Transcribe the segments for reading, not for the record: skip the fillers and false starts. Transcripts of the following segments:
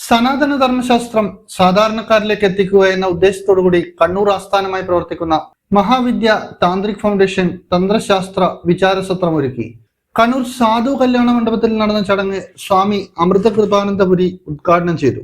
സനാതന ധർമ്മശാസ്ത്രം സാധാരണക്കാരിലേക്ക് എത്തിക്കുക എന്ന ഉദ്ദേശത്തോടുകൂടി കണ്ണൂർ ആസ്ഥാനമായി പ്രവർത്തിക്കുന്ന മഹാവിദ്യ താന്ത്രിക് ഫൗണ്ടേഷൻ തന്ത്രശാസ്ത്ര വിചാരസത്രം ഒരുക്കി. കണ്ണൂർ സാധു കല്യാണ മണ്ഡപത്തിൽ നടന്ന ചടങ്ങ് സ്വാമി അമൃതകൃപാനന്ദപുരി ഉദ്ഘാടനം ചെയ്തു.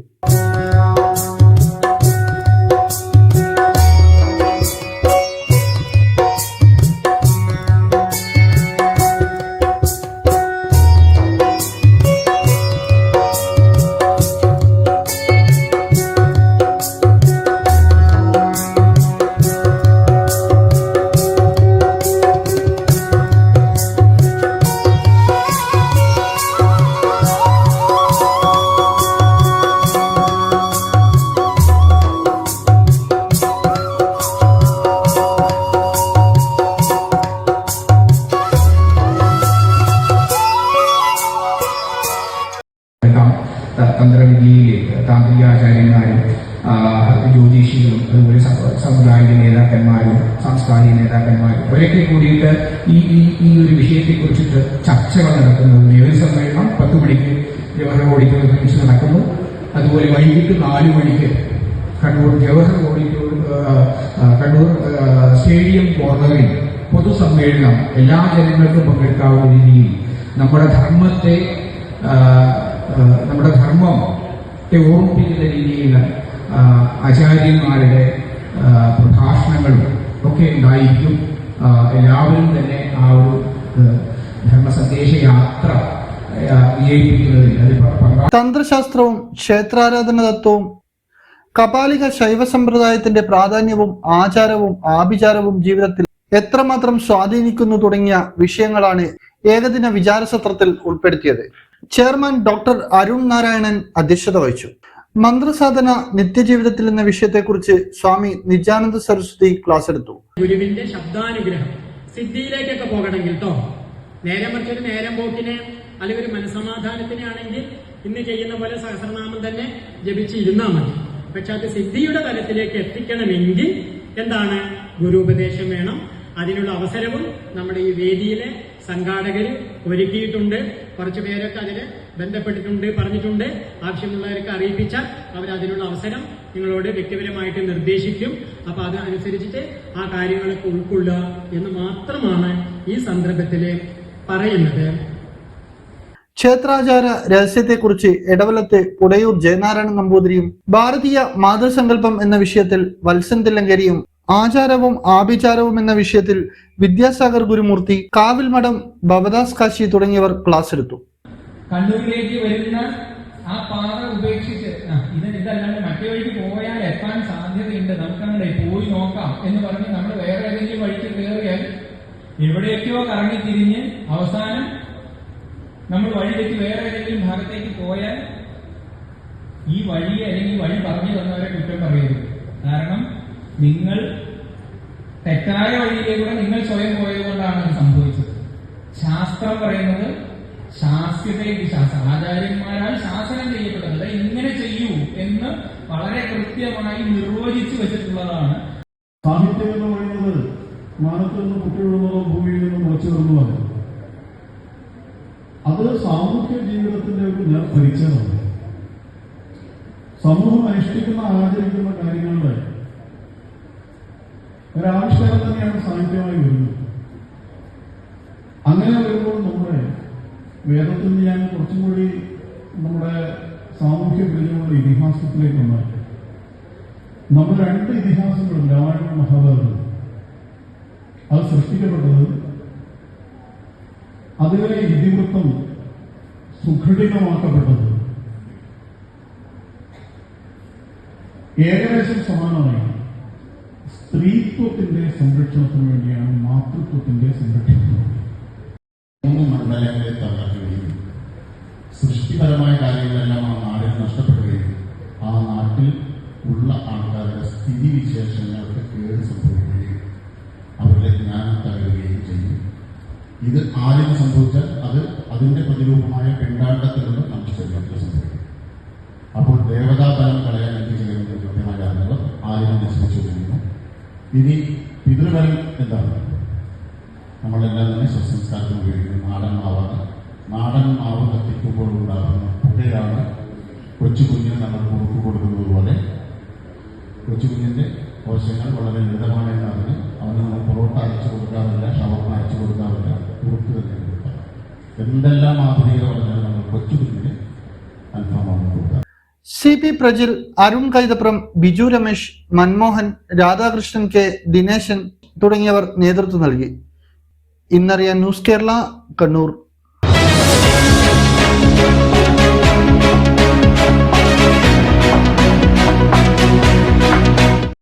തന്ത്രവിദ്യയിലേക്ക് താന്ത്രികാചാര്യന്മാരും ജ്യോതിഷികളും അതുപോലെ സാമുദായിക നേതാക്കന്മാരും സാംസ്കാരിക നേതാക്കന്മാരും അവരൊക്കെ കൂടിയിട്ട് ഈ ഒരു വിഷയത്തെക്കുറിച്ചിട്ട് ചർച്ചകൾ നടക്കുന്നത്. നേതൃസമ്മേളനം 10 മണിക്ക് ജവഹർ ഓഡിറ്റോറിയം വെച്ച് നടക്കുന്നു. അതുപോലെ വൈകിട്ട് 4 മണിക്ക് കണ്ണൂർ ജവഹർ കണ്ണൂർ സ്റ്റേഡിയം കോർണറിൽ പൊതുസമ്മേളനം എല്ലാ ജനങ്ങൾക്കും പങ്കെടുക്കാവുന്ന രീതിയിൽ നമ്മുടെ ധർമ്മത്തെ ഓർമ്മിപ്പിക്കുന്ന രീതിയിലുള്ള ആചാര്യന്മാരുടെ പ്രഭാഷണങ്ങളും ഒക്കെ ഉണ്ടായിരിക്കും. എല്ലാവരും തന്നെ ആ ഒരു ധർമ്മസന്ദേശ യാത്ര വിജയിപ്പിക്കുന്നതിൽ തന്ത്രശാസ്ത്രവും ക്ഷേത്രാരാധന തത്വവും കപാലിക ശൈവ സമ്പ്രദായത്തിന്റെ പ്രാധാന്യവും ആചാരവും ആഭിചാരവും ജീവിതത്തിൽ എത്രമാത്രം സ്വാധീനിക്കുന്നു തുടങ്ങിയ വിഷയങ്ങളാണ് ഏകദിന വിചാരസത്രത്തിൽ ഉൾപ്പെടുത്തിയത്. ചെയർമാൻ ഡോക്ടർ അരുൺ നാരായണൻ അധ്യക്ഷത വഹിച്ചു. മന്ത്രസാധന നിത്യജീവിതത്തിൽ എന്ന വിഷയത്തെക്കുറിച്ച് സ്വാമി നിത്യാനന്ദ സരസ്വതി ക്ലാസ് എടുത്തു. ഗുരുവിന്റെ ശബ്ദാനുഗ്രഹം സിദ്ധിയിലേക്കൊക്കെ പോകണമെങ്കിൽ നേരം മറിച്ചൊരു നേരം പോക്കിനെ അല്ലെങ്കിൽ ഒരു മനസമാധാനത്തിനെ ആണെങ്കിൽ ഇന്ന് ചെയ്യുന്ന പോലെ സഹസ്രനാമം തന്നെ ജപിച്ചിരുന്നാൽ മതി. പക്ഷെ അത് സിദ്ധിയുടെ തലത്തിലേക്ക് എത്തിക്കണമെങ്കിൽ എന്താണ്? ഗുരുപദേശം വേണം. അതിനുള്ള അവസരവും നമ്മുടെ ഈ വേദിയിലെ സംഘാടകർ ഒരുക്കിയിട്ടുണ്ട്. കുറച്ചു പേരൊക്കെ അതിന് ബന്ധപ്പെട്ടിട്ടുണ്ട്, പറഞ്ഞിട്ടുണ്ട്. ആവശ്യമുള്ളവരൊക്കെ അറിയിപ്പിച്ചാൽ അവരതിനുള്ള അവസരം നിങ്ങളോട് വ്യക്തിപരമായിട്ട് നിർദ്ദേശിക്കും. അപ്പൊ അത് അനുസരിച്ചിട്ട് ആ കാര്യങ്ങളൊക്കെ ഉൾക്കൊള്ളുക എന്ന് മാത്രമാണ് ഈ സന്ദർഭത്തിൽ പറയുന്നത്. ക്ഷേത്രാചാര രഹസ്യത്തെക്കുറിച്ച് എടവലത്ത് പുടയൂർ ജയനാരായണൻ നമ്പൂതിരിയും ഭാരതീയ മാതൃസങ്കല്പം എന്ന വിഷയത്തിൽ വത്സൻ തില്ലങ്കരിയും ആചാരവും ആഭിചാരവും എന്ന വിഷയത്തിൽ വിദ്യാസാഗർ ഗുരുമൂർത്തി, കാവിൽ മഠം ഭവദാസ് കാശി തുടങ്ങിയവർ ക്ലാസ് എടുത്തു. കണ്ണൂരിലേക്ക് വരുന്ന ആ പാത ഉപേക്ഷിച്ച് ഇതല്ലാണ്ട് മറ്റേ വഴിക്ക് പോയാൽ എത്താൻ സാധ്യതയുണ്ട്, നമുക്കങ്ങനെ പോയി നോക്കാം എന്ന് പറഞ്ഞ് നമ്മൾ വേറെ ഏതെങ്കിലും വഴിക്ക് കയറിയാൽ എവിടെയൊക്കെയോ കറങ്ങി തിരിഞ്ഞ് അവസാനം നമ്മൾ വഴി തെറ്റി വേറെ ഏതെങ്കിലും ഭാഗത്തേക്ക് പോയാൽ ഈ വഴി അല്ലെങ്കിൽ വഴി പറഞ്ഞു തന്നവരെ കുറ്റം പറയരുത്. കാരണം നിങ്ങൾ തെറ്റായ വഴിയിലേക്കൂടെ നിങ്ങൾ സ്വയം പോയത് കൊണ്ടാണ് അത് സംഭവിച്ചത്. ശാസ്ത്രം പറയുന്നത് ആചാര്യന്മാരാൽ ശാസനം ചെയ്യപ്പെട്ടത് ഇങ്ങനെ ചെയ്യൂ എന്ന് വളരെ കൃത്യമായി നിർവചിച്ചു വെച്ചിട്ടുള്ളതാണ്. സാഹിത്യം എന്ന് പറയുന്നത് മാനത്ത് നിന്ന് കുട്ടിവിടുന്നതോ ഭൂമിയിൽ നിന്ന് മുളച്ചു വരുന്നതോ അത് സാമൂഹ്യ ജീവിതത്തിന്റെ ഒരു പരിച്ഛേദമാണ്. സമൂഹം അനുഷ്ഠിക്കുന്ന ആചരിക്കുന്ന കാര്യങ്ങളുടെ ഒരാവിഷ്കാരം തന്നെയാണ് സാഹിത്യമായി വരുന്നത്. അങ്ങനെ വരുമ്പോൾ നമ്മുടെ വേദത്തിൽ നിന്ന് ഞാൻ കുറച്ചും കൂടി നമ്മുടെ സാമൂഹ്യ പരിചയമുള്ള ഇതിഹാസത്തിലേക്ക് വന്നാൽ നമ്മൾ 2 ഇതിഹാസങ്ങളും രാമായണവും മഹാഭാരതവും അത് സൃഷ്ടിക്കപ്പെട്ടത് അതുവരെ ഇതിവൃത്തം സുഘടിതമാക്കപ്പെട്ടത് ഏകദേശം സമാനമായി സ്ത്രീത്വത്തിന്റെ സംരക്ഷണത്തിന് വേണ്ടിയാണ്, മാതൃത്വത്തിന്റെ സംരക്ഷണത്തിന് വേണ്ടി. 3 മണ്ഡലങ്ങളെ തകർക്കുകയും സൃഷ്ടിപരമായ കാര്യങ്ങളെല്ലാം ആ നാടിൽ നഷ്ടപ്പെടുകയും ആ നാട്ടിൽ ഉള്ള ആൾക്കാരുടെ സ്ഥിതിവിശേഷങ്ങൾക്ക് കേട് സംഭവിക്കുകയും അവരുടെ ജ്ഞാനം തകരുകയും ചെയ്യും. ഇത് ആരും സംഭവിച്ചാൽ അത് അതിന്റെ പ്രതിരൂപമായ പെണ്ടാണ്ടത്തിലുള്ള നഷ്ടപ്പെടൽ സംഭവിക്കും. അപ്പോൾ ദേവതാബലം കളയാൻ എന്ത് ചെയ്യുന്നത് കൃത്യമായ അറിഞ്ഞവർ ആരും നശിപ്പിച്ചു കഴിയുന്നു. ഇനി പിതൃബലം എന്താണ്? നമ്മളെല്ലാം തന്നെ സ്വസംസ്കാരത്തിന് ഉപയോഗിക്കുന്നത് നാടൻ മാവാണ്. നാടൻ മാവ് കത്തിക്കുമ്പോൾ ഉണ്ടാകുന്ന പുകയാണ് കൊച്ചു കുഞ്ഞിന് നമ്മൾ കുറുക്ക് കൊടുക്കുന്നത് പോലെ കൊച്ചു കുഞ്ഞിൻ്റെ പോഷകങ്ങൾ വളരെ ലളിതമാണെന്ന് അതിന് അവന് നമ്മൾ പൊറോട്ട അരച്ചു കൊടുക്കാറില്ല, ഷവർമ അരച്ചു കൊടുക്കാറില്ല, കുറുക്ക് തന്നെ കൊടുക്കാറ്. എന്തെല്ലാം ആധുനികത പറഞ്ഞാൽ നമ്മൾ കൊച്ചു കുഞ്ഞിന് അൽഫാമാണ് കൊടുക്കാറ്. CP പ്രജിൽ, അരുൺ കൈതപ്രം, ബിജു രമേശ്, മൻമോഹൻ, രാധാകൃഷ്ണൻ കെ, ദിനേശൻ തുടങ്ങിയവർ നേതൃത്വം നൽകി. ഇന്നറിയാൻ ന്യൂസ് കേരള, കണ്ണൂർ.